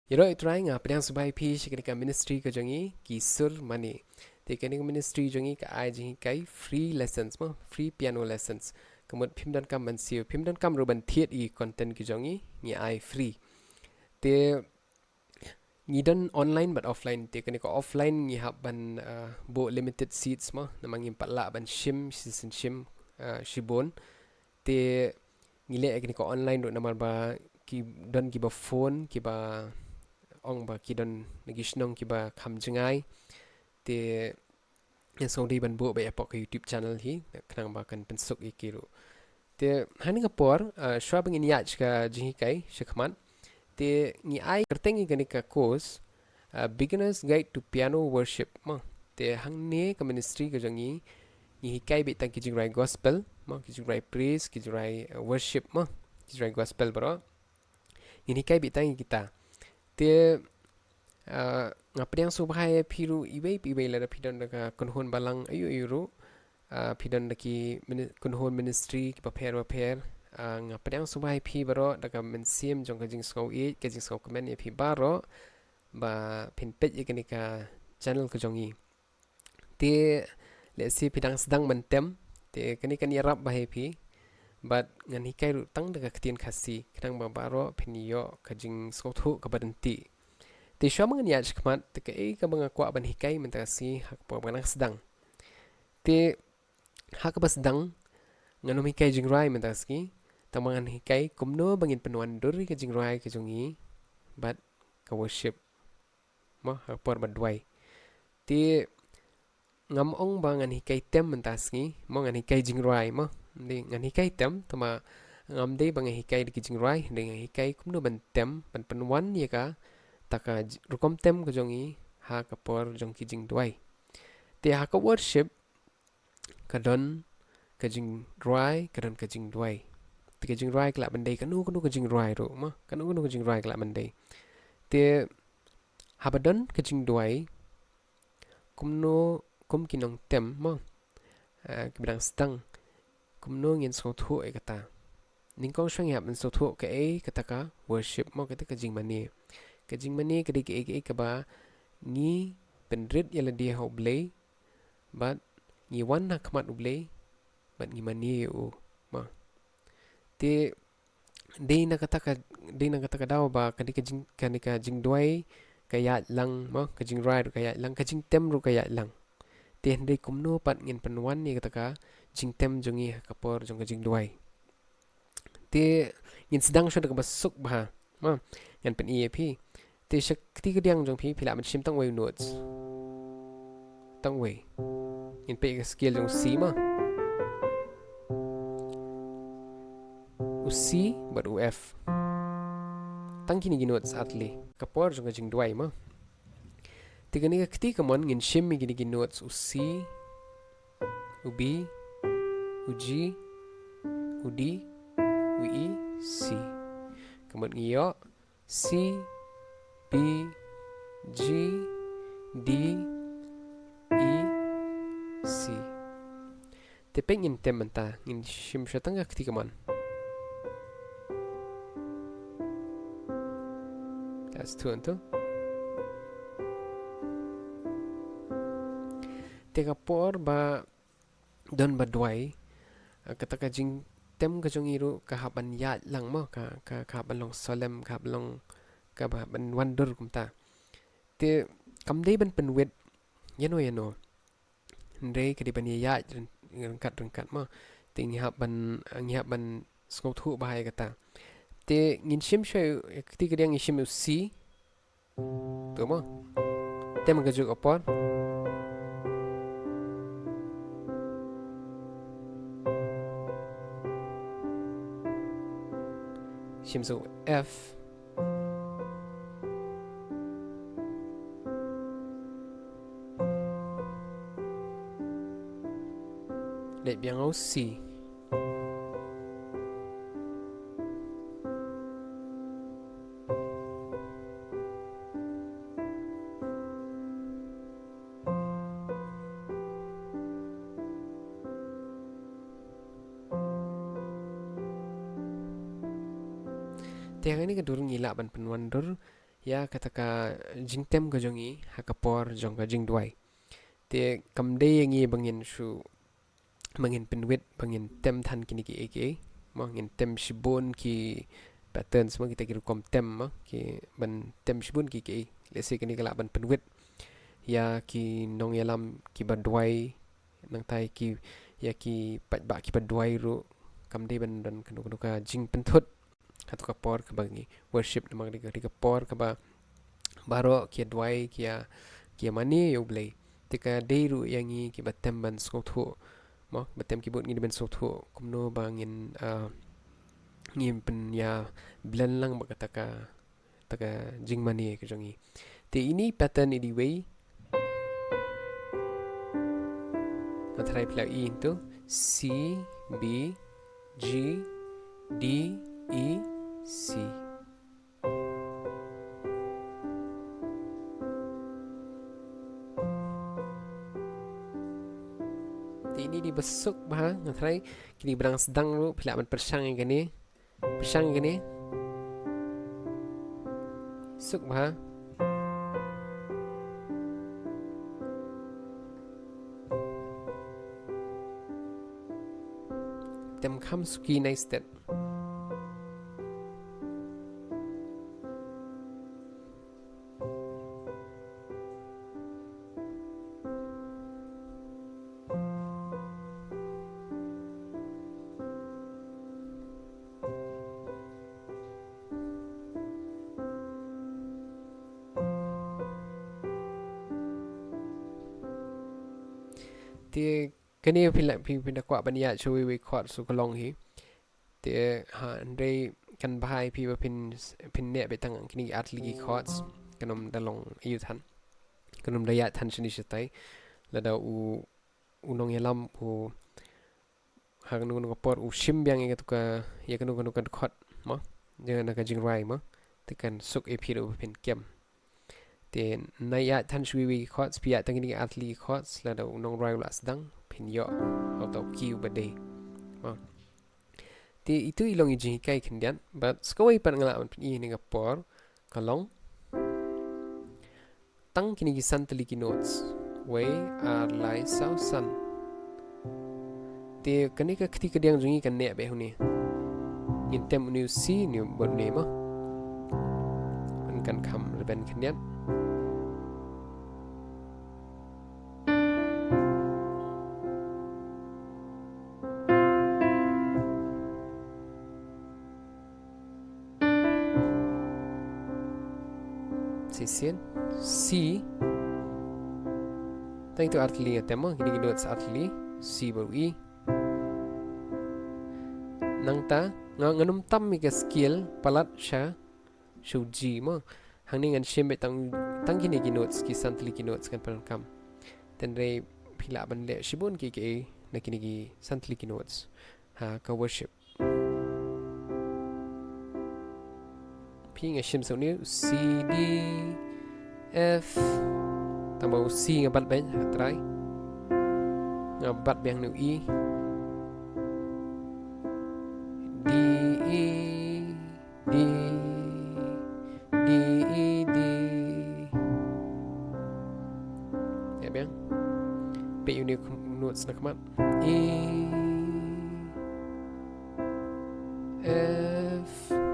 Iaroh Trai pedang subai pi shikani ministry ke jongi kisur mani. Tekani ministry jongi ka ai jing kai free lessons mo free piano lessons. Kemud pimdan kam mansiu pimdan kam ruban thiet I content ki jongi ni ai free. Te ni dan online but offline tekani ko offline ni hab ban bo limited seats mo namang impala ban shim season shim shibun. Te ngile ekani ko online do namar ba ki dan ki ba phone ki ba ong ba kidon nagishnong kiba khamjingai te yang di ban bo ba epok YouTube channel hi kanang ba kan pensuk ikiru te hani ka por shwa bang inyach ka jihi kai shikman te ni ai kertengi gani ka course beginners guide to piano worship ma te hang ne ka ministry ka jangi ni hikai be tang ki jingrai gospel ma ki jingrai praise ki jingrai worship ma ki jingrai gospel bro ni hikai be tang kita te ngapri yang subhai phiru ibai la phidon ka kunhon balang ayu phidon ki kunhon ministry ki paper ngapri yang subhai phi baro daga mensim jong ka jing skau e ka jing skau comment e phi baro ba pin pet ye ka channel ka jongi te le si phidang sdang mentem te kani kan iarap ba he phi but ngan hikai ru tang daga ktin khasi kang ba baro phin yo ka jing skau thu ka badenti Ti siya mga niyaj kamat, ti kay ka mga kwa ban hikay mentasi hakpo mga sedang. Ti hakabas sedang ngano hikay jingrai mentaski, tamangan hikay kumno bangin penuan duri ka jingrai ka jungi, but ka worship mo hakpo ba DWAI. Ti ngamong bangan hikay tem mentaski, mo ngan hikay jingrai mo. Di ngan hikay tem tama ngamde bangan hikay di jingrai, di ngan hikay kumno ban tem ban penuan ya ka taka rukom tem ko jongi ha kapor jong ki jingduwai te ha ka worship kadon ka jingduwai kadon ka jingduwai te ka jingduwai kala bandai kanu ka jingduwai ro ma kanu ka jingduwai kala bandai te ha badon ka jingduwai kumno kum kinong tem ma kibidang stang kumno ngin so thu e kata ningkong shang yap so thu ka e kata ka worship mo kata ka jingmani Kajing mani kadik ek ba ni pendrit yala dia Khublei but ni wan na kamat Khublei but ni mani u ma te de na kata ka daw ba kadik ka jingduwai kaya lang ma kajing rai kaya lang kajing tem ru kaya lang te hende kumno pat ngin penwan ni kata ka jing tem jongi kapor jong kajing duwai te ngin sedang sho ka basuk ba ma ngin pen iaphi te shakti ka diang jong phi phila man shim tang wei notes tang wei in pe scale jong c ma u c but u f tang kini gi notes atli kapor jong jing duai ma te gani ka kti ka mon ngin shim mi gini gi notes u c u b u g u d u e c kamot ngiyo c B, G, D, E, C. Tepeng in tementa in shim shatanga ktikaman. That's two and two. Teka por ba don ba DWAI kata ka jing tem ka jong iru kahaban ya lang mo kahaban long solemn kahaban long ka ba ban wonder kumta te kamdei ban penwet yano ndre kedi ban ya rengkat ma te ngiha ban skau thu bahai kata te ngin shim shoy keti kedi ang shim si to mo te magajuk opor shim so f để biang au si tiang ini kedurung ngila ban penwandur ya kataka jingtem ko jongi hakapor jong ka jingduwai te kamde yangi bangin shu bangin penwit bangin tem than kini ki eke bangin tem shibun ki pattern semua kita kira kom tem ki ban tem shibun ki ke lesi kini kala ban penwit ya ki nong yalam ki badwai nang tai ki ya ki pat ba ki badwai ru kamde ban dan kanu ka jing pentut atau kapor ke bagi worship namang di kapor ke ba baro kia dwai kia mani yo Blei tika deiru yangi ki batem ban skotho mo batem ki bot ngi ban skotho kumno bangin ngim pen ya blend lang bakataka taka jing mani ke jongi te ini pattern ini way natrai pla i into C B G D E C ini dibesuk bah natrai kini berang sedang lu pila man persang yang gini suk bah tem kham suki nice step ti kani pila kwa bania chui we khot su kolong hi ti ha ndai kan bahai pi ba pin ne be tang kini atli chords kanom dalong yu than kanom daya than chini shitai lada u unong yalam u hagnu no por u shim byang e ka ya kanu kan khot mo je na ka jingduwai mo ti kan suk e pi ro pin kem then naya than shui chords pia tangini atli chords la do nong rai la sdang phin yo auto kybade ti itu ilong i jing kai khindian but skoi pan ngala on i ni ngapor kalong tang kini gi santli ki notes way are lai sau san ti kani ka khti kadiang jungi kan ne be huni in tem new c new bon ne mo an kan kham reben khindian sisien C tang itu artli tema gini notes artli C baru I nang ta nganum tam mi ka skill palat sha shu G mo hangni ngan shembe tang gini notes ki santli ki notes kan pan kam ten re phila ban le shibun ki ke na kini gi santli ki notes ha ka worship Ping shim so ni C D F tambah C ngabat ben Trai ngabat bang nu I D E D D E D ya bang pe uni notes nak mat E F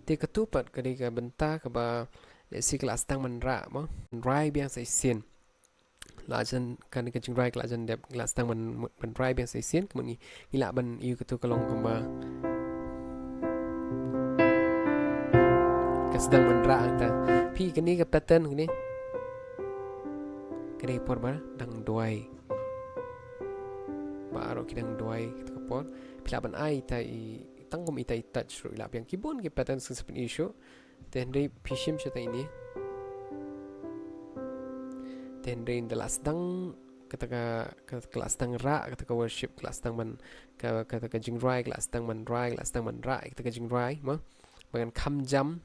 Ti ketupat kadei ka bynta ka ba si kelas tang manra mo rai biang sai sin la jan kan ka jing rai kelas jan dep kelas tang man rai biang sai sin kemun ila ban yu ketu kalong ka ba ka sedang manra ta pi kini ka pattern kini kadei por ba dang duai ba aro kidang duai ka por pila ban ai ta I tangkom itai touch ro ila yang kibun ki pattern sing sepen issue then re pishim chata ini then re in the last dang kata kelas tang ra kata worship kelas tang man kata jingduwai kelas tang man rai kelas tang man ra kata jingduwai mo bagan kam jam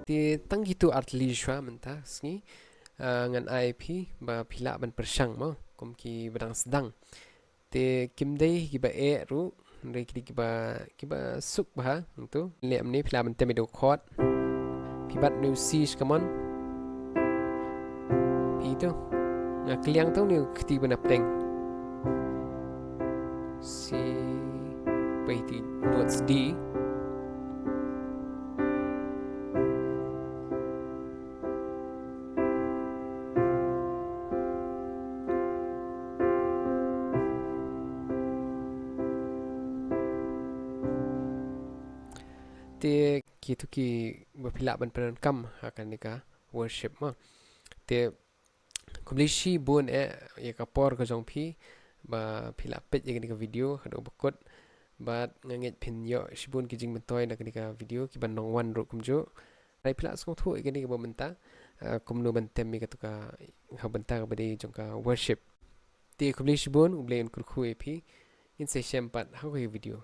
di tang gitu art lishwa menta sngi ngan iaphi ba phila ban persang mo kom ki badang sdang te kimdei kiba e ru re kiba suk ba tu lem ni phila ban temido chord pibat nu si kamon pi tu kliang tu ni kti ban apteng si pai ti notes d te kitu ki bapila ban peran kam Hakane ka worship ma te Khublei shibun ya kapor ka jong phi ba phila pet ya ka video hado bakot bat ngeit phin yo shibun ki jing mentoy na ka video ki ban nong wan ro kumjo rai phila song thu ka ba menta kumno ban tem mi ka to ka ha banta ka bade jong ka worship te Khublei shibun ublei un kur khu e phi in se shem pat ha ko video